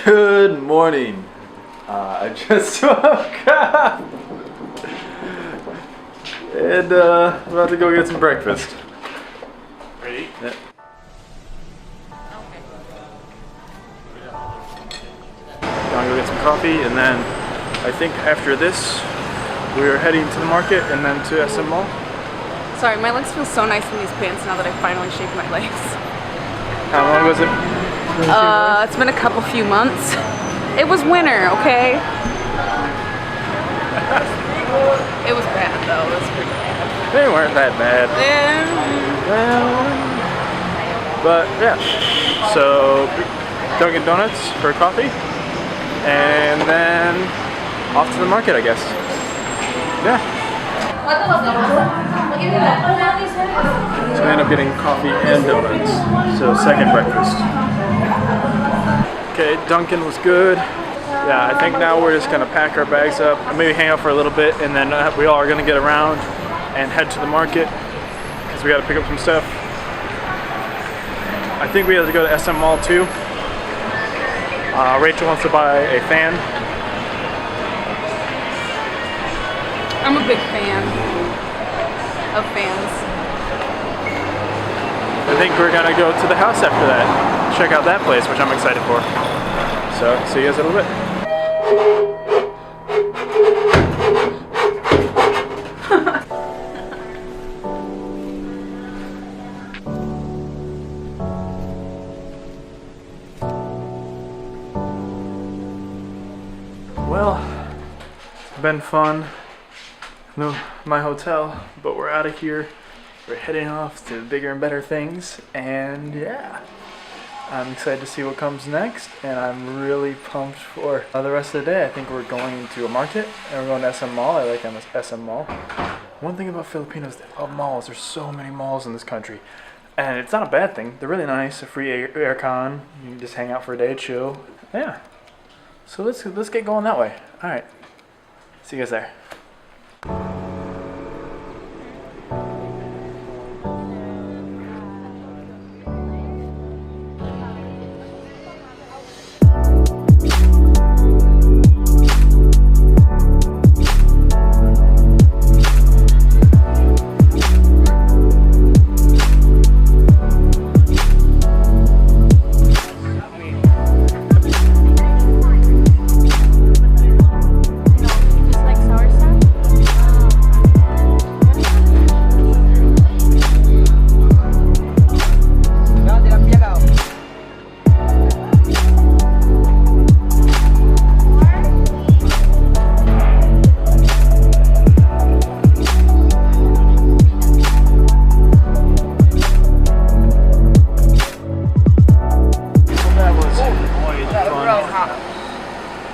Good morning. I just woke up and about to go get some breakfast. Ready? Yeah. Gonna go get some coffee, and then I think after this we are heading to the market and then to SM Mall. Sorry, my legs feel so nice in these pants now that I finally shaved my legs. How long was it? It's been a few months. It was winter, okay? It was bad though, it was pretty bad. They weren't that bad. Yeah. But yeah, so Dunkin' Donuts for coffee, and then off to the market, I guess. Yeah. So I ended up getting coffee and donuts, so second breakfast. Okay, Dunkin' was good. Yeah, I think now we're just gonna pack our bags up, maybe hang out for a little bit, and then we all are gonna get around and head to the market because we gotta pick up some stuff. I think we have to go to SM Mall too. Rachel wants to buy a fan. I'm a big fan of fans. I think we're gonna go to the house after that. Check out that place, which I'm excited for. So, see you guys in a little bit. Well, it's been fun. My hotel, but we're out of here. We're heading off to bigger and better things, and yeah, I'm excited to see what comes next, and I'm really pumped for the rest of the day. I think we're going to a market, and we're going to SM Mall. I like SM Mall. One thing about Filipinos, they love malls. There's so many malls in this country, and it's not a bad thing. They're really nice. A free aircon. You can just hang out for a day, chill. Yeah. So let's get going that way. All right. See you guys there.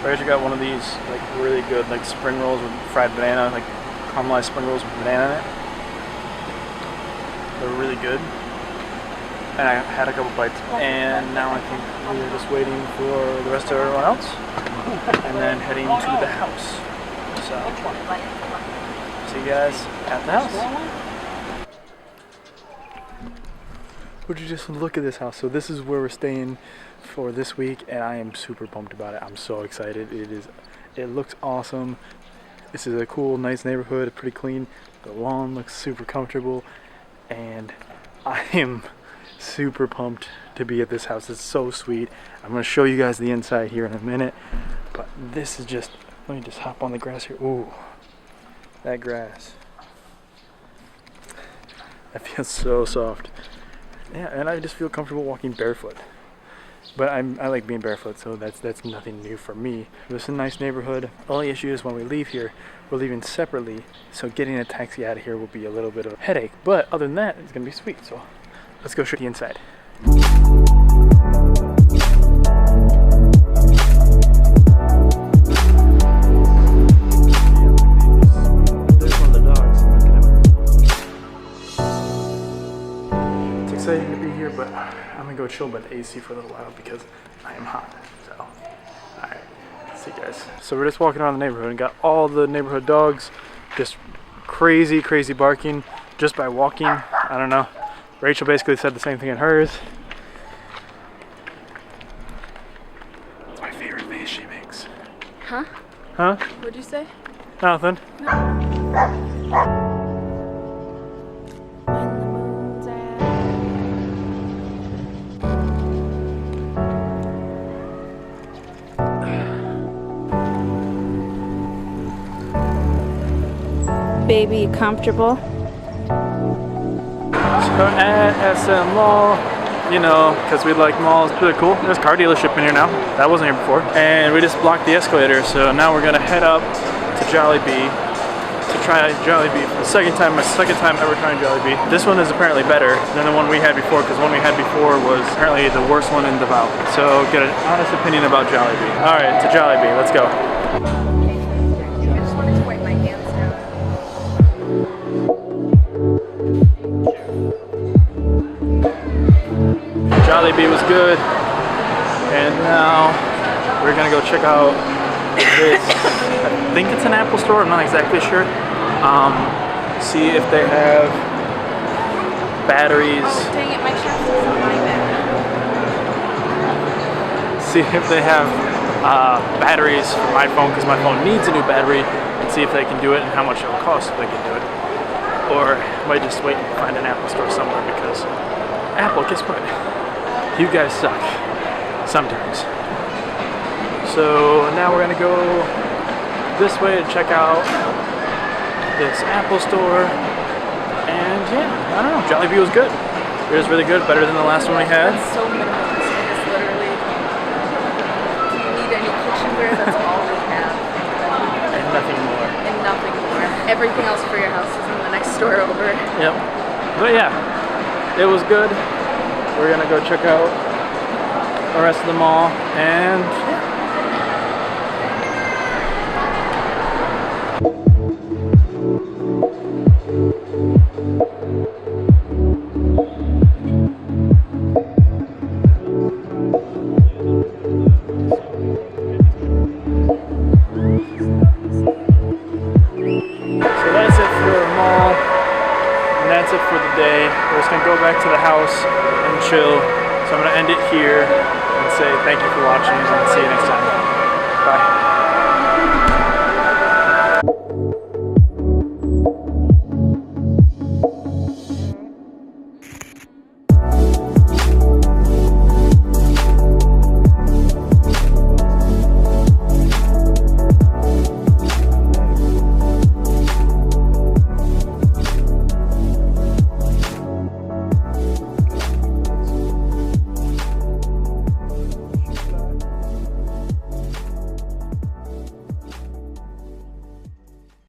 Rachel got one of these like really good like spring rolls with fried banana, like caramelized spring rolls with banana in it. They're really good. And I had a couple bites, and now I think we're just waiting for the rest of everyone else, and then heading to the house. So, see you guys at the house. Would you just look at this house? So this is where we're staying for this week, and I am super pumped about it. I'm so excited. It looks awesome. This is a cool, nice neighborhood, pretty clean. The lawn looks super comfortable, and I am super pumped to be at this house. It's so sweet. I'm gonna show you guys the inside here in a minute, but this is just, let me just hop on the grass here. Ooh, that grass. That feels so soft. Yeah, and I just feel comfortable walking barefoot. But I like being barefoot, so that's nothing new for me. This is a nice neighborhood. Only issue is when we leave here, we're leaving separately, so getting a taxi out of here will be a little bit of a headache. But other than that, it's gonna be sweet. So let's go show you inside. It's exciting to be here, but I'm gonna go chill by the AC for a little while because I am hot. So, alright, see you guys. So we're just walking around the neighborhood and got all the neighborhood dogs just crazy barking just by walking. I don't know. Rachel basically said the same thing in hers. It's my favorite. Huh? What'd you say? Nothing. Baby, comfortable? So at SM Mall, you know, because we like malls, it's really cool. There's a car dealership in here now. That wasn't here before. And we just blocked the escalator, so now we're gonna head up to Jollibee to try Jollibee for the second time. My second time ever trying Jollibee. This one is apparently better than the one we had before, because the one we had before was apparently the worst one in the valley. So get an honest opinion about Jollibee. All right, to Jollibee, let's go. I just wanted to wipe my hands down. Jollibee was good, and now we're gonna go check out this. I think it's an Apple store. I'm not exactly sure. See if they have batteries. Oh, dang it, my chest is on my back. See if they have batteries for my phone, because my phone needs a new battery, and see if they can do it and how much it'll cost if they can do it. Or I might just wait and find an Apple store somewhere, because Apple, guess what? You guys suck. Sometimes. So now we're gonna go this way to check out this Apple store. And yeah, I don't know, Jollibee was good. It was really good, better than the last one we had. That's so minimalist. It's literally, do you need any kitchenware? That's all we have. And nothing more. And nothing more. Everything else for your house is in the next store over. Yep. But yeah, it was good. We're gonna go check out the rest of the mall, and yeah. So that's it for the mall, and that's it for the day. We're just gonna go back to the house and chill. So I'm gonna end it here and say thank you for watching, and see you next time. Bye.